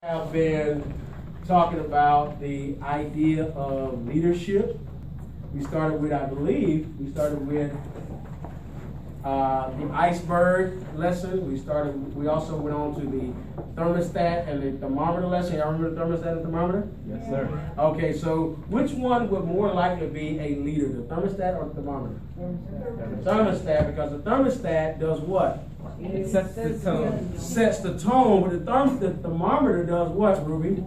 Have been talking about the idea of leadership. We started with, I believe, the iceberg lesson. We also went on to the thermostat and the thermometer lesson. Y'all remember the thermostat and thermometer? Yes, sir. Okay, so which one would more likely be a leader, the thermostat or the thermometer? The thermostat, because the thermostat does what? It sets the tone. Sets the tone, but the thermometer does what, Ruby?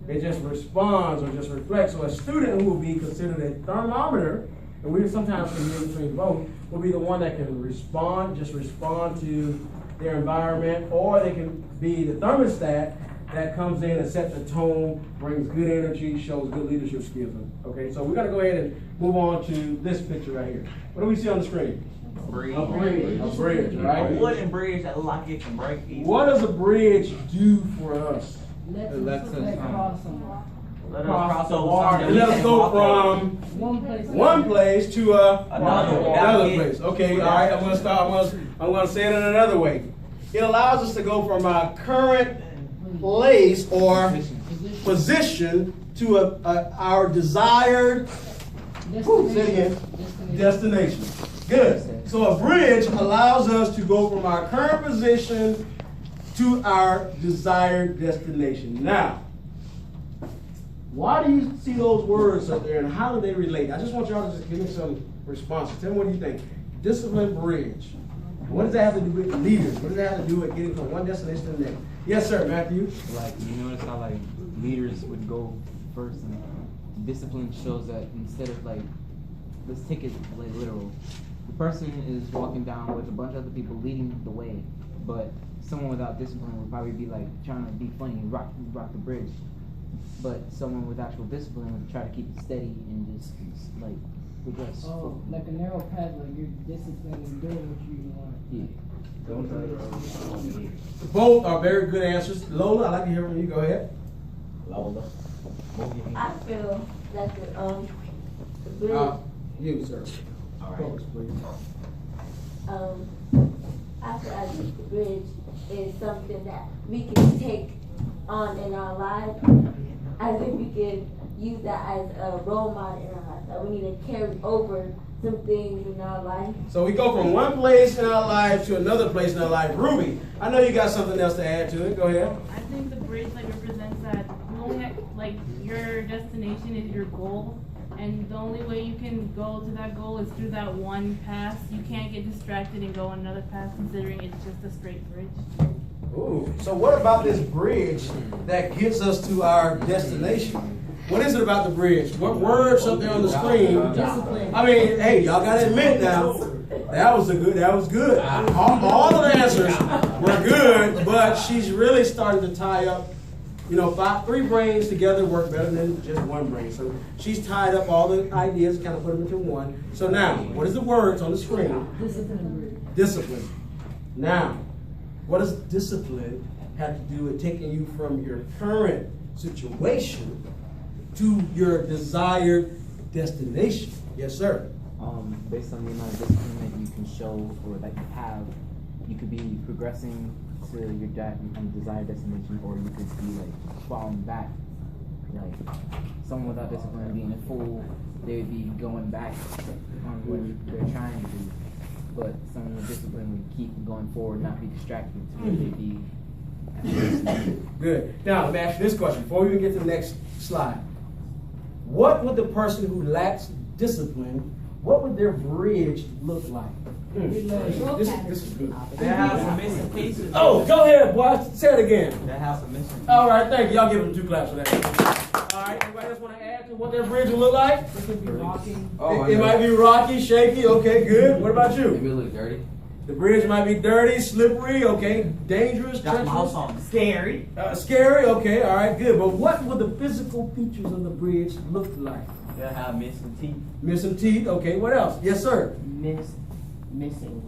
It just responds or just reflects. So a student who will be considered a thermometer, and we sometimes can use between both, will be the one that can respond to their environment, or they can be the thermostat that comes in and sets the tone, brings good energy, shows good leadership skills. Okay, so we're going to go ahead and move on to this picture right here. What do we see on the screen? A bridge, right? A wooden bridge that looks like it can break easily. What does a bridge do for us? It lets us cross the water. It lets us go from one place to another place. Okay, all right. I'm gonna say it in another way. It allows us to go from our current place or position to our desired destination. Good. So a bridge allows us to go from our current position to our desired destination. Now, why do you see those words up there and how do they relate? I just want y'all to just give me some responses. Tell me what you think. Discipline bridge. What does that have to do with leaders? What does that have to do with getting from one destination to the next? Yes, sir, Matthew. Like, you notice how like leaders would go first, and discipline shows that instead of like, let's take it like literal. The person is walking down with a bunch of other people leading the way, but someone without discipline would probably be like trying to be funny and rock the bridge. But someone with actual discipline would try to keep it steady and just like progress. Oh, like a narrow path, like you're disciplined and doing what you want. Yeah. Both are very good answers. Lola, I'd like to hear from you. Go ahead. Lola. I feel that the bridge. You, sir. All right. Focus, please. I feel as if the bridge is something that we can take on in our lives. I think we can use that as a role model in our life. That we need to carry over some things in our life. So we go from one place in our life to another place in our life. Ruby, I know you got something else to add to it. Go ahead. I think the bridge represents that you only have, your destination is your goal, and the only way you can go to that goal is through that one path. You can't get distracted and go on another path, considering it's just a straight bridge. Ooh. So what about this bridge that gets us to our destination? What is it about the bridge? What words up there on the screen? Discipline. I mean, hey, y'all gotta admit now, that was good. All of the answers were good, but she's really starting to tie up, three brains together work better than just one brain. So she's tied up all the ideas, kind of put them into one. So now, what is the words on the screen? Discipline. Discipline. Now, what does discipline have to do with taking you from your current situation to your desired destination? Yes, sir. Based on the amount of discipline that you can show or that you have, you could be progressing to your desired destination, or you could be falling back. Like someone without discipline being a fool, they would be going back on what they're trying to do. But someone with discipline would keep going forward, not be distracted to where they'd be. Good. Now, let me ask you this question before we even get to the next slide. What would the person who lacks discipline, what would their bridge look like? This is good. That has some missing pieces. Oh, go ahead, boy. Say it again. That has some missing pieces. All right, thank you. Y'all give them 2 claps for that. All right, anybody else want to add to what their bridge will look like? It could be rocky. It might be rocky, shaky. Okay, good. What about you? Maybe it look dirty. The bridge might be dirty, slippery, okay, dangerous, Got my house treacherous. on scary. Scary, okay, all right, good. But what would the physical features of the bridge look like? They'll have missing teeth. Missing teeth, okay, what else? Yes, sir. Missing,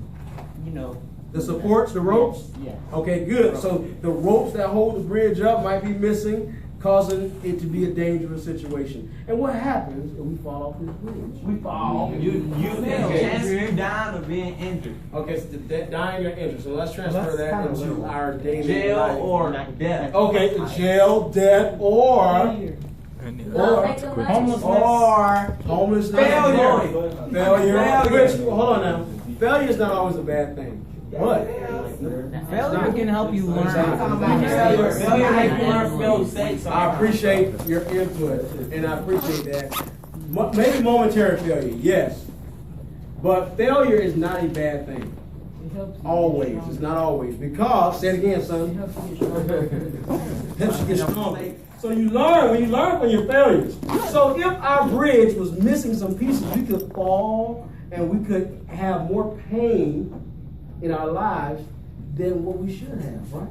The supports, the ropes? Yeah. Okay, good. So the ropes that hold the bridge up might be missing. causing it to be a dangerous situation. And what happens if we fall off this bridge? We fall. You chance you down or being injured. Okay, so dying or injured. So let's transfer that into our daily Jail life. or death. Okay, jail, death, or Homelessness. homelessness, Failure. Which, hold on now. Failure is not always a bad thing. But Failure can help you learn. I appreciate your input, and I appreciate that. Maybe momentary failure, yes. But failure is not a bad thing. It helps you Always. get It's not always. Because, say it again, It son. helps you get stronger. Helps you get stronger. So you learn from your failures. So if our bridge was missing some pieces, we could fall and we could have more pain in our lives than what we should have, right?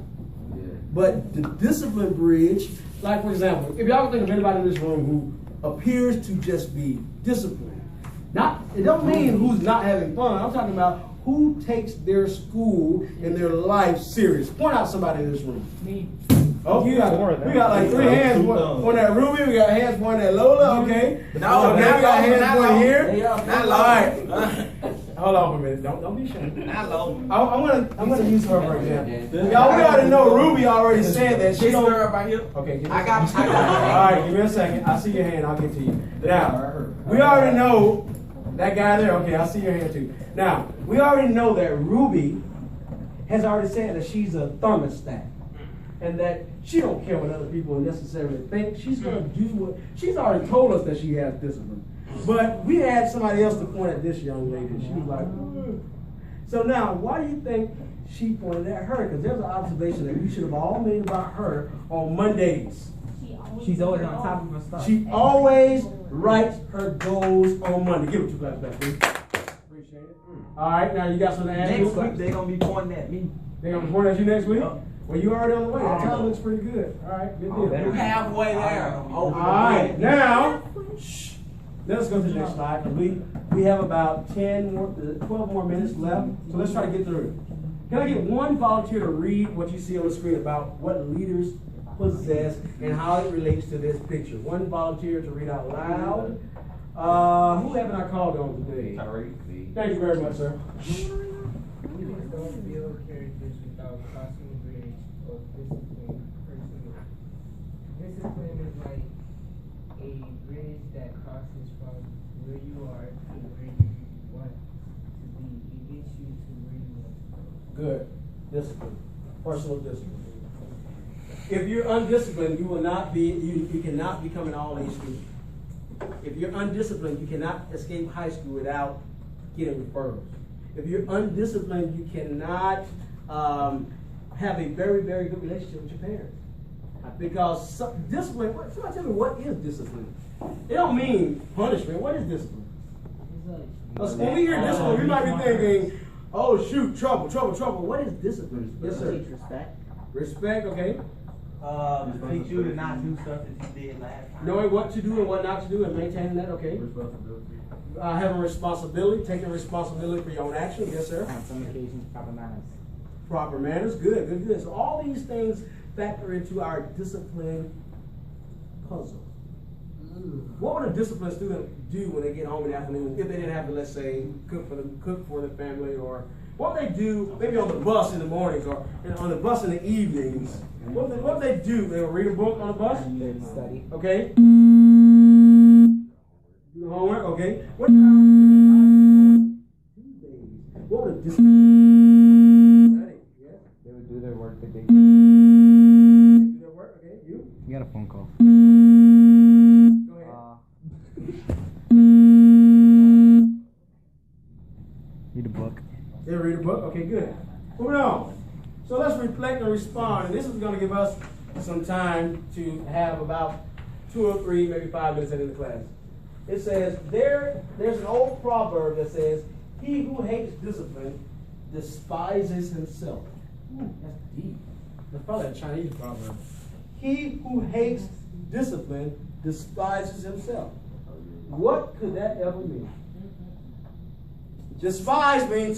Yeah. But the discipline bridge, like for example, if y'all think of anybody in this room who appears to just be disciplined, it don't mean who's not having fun. I'm talking about who takes their school and their life serious. Point out somebody in this room. Me. Oh, we got like 3 hands on that Ruby. We got hands pointing at Lola. Okay. No, we got hands pointing here. Not All right. Hold on for a minute. Don't be shy. Not low. I'm gonna use her for example. Y'all, we already know Ruby already said that she This don't. girl right here. Okay. Give me I got All right. Give me a second. I see your hand. I'll get to you. Now, we already know that guy there. Okay. I see your hand too. Now, we already know that Ruby has already said that she's a thermostat. And that she don't care what other people necessarily think. She's gonna do what she's already told us that she has discipline. But we had somebody else to point at this young lady. And she was like, "Ugh." So now, why do you think she pointed at her? Because there's an observation that we should have all made about her on Mondays. She's always on top of her stuff. She always writes her goals on Monday. Give it 2 claps back, please. Appreciate it. All right, now you got something to add? Next week they gonna be pointing at me. They gonna point at you next week? Yep. Well, you already on the way. That time looks pretty good. All right, good deal. You halfway there. All right, now, shh, let's go to the next slide. We have about 12 more minutes left, so let's try to get through it. Can I get one volunteer to read what you see on the screen about what leaders possess and how it relates to this picture? One volunteer to read out loud. Who haven't I called on today? Thank you very much, sir. Leaders don't build characters without crossing the bridge of discipline personally. Discipline is like a bridge that crosses from where you are to where you want to be. It gets you to where you want to go. Good. Discipline. Personal discipline. If you're undisciplined, you will not be, you cannot become an all-A student. If you're undisciplined, you cannot escape high school without getting referrals. If you're undisciplined, you cannot have a very, very good relationship with your parents. Because discipline, somebody tell me, what is discipline? It don't mean punishment. What is discipline? When we hear discipline, we might be thinking, oh shoot, trouble. What is discipline? Yes, sir. Respect. Respect, okay. Teach you to not do stuff that you did last time. Knowing what to do and what not to do and maintaining that, okay. Having responsibility, taking responsibility for your own actions, yes, sir. On some occasions, proper manners. Proper manners, good. So all these things factor into our discipline puzzle. What would a disciplined student do when they get home in the afternoon if they didn't have to, let's say, cook for the family, or what would they do maybe on the bus in the mornings or on the bus in the evenings? What would they do? They would read a book on the bus? They'd study. Okay. Do the homework, okay. What would a disciplined study? Yeah. They would do their work the day. Do their work, okay. You got a phone call. go ahead. Read a book. They read a book? Okay, good. Moving on. So let's reflect and respond. And this is going to give us some time to have about 2 or 3, maybe 5 minutes into the class. It says, there's an old proverb that says, he who hates discipline despises himself. Ooh, that's deep. That's probably a Chinese proverb. He who hates discipline despises himself. What could that ever mean? Despise means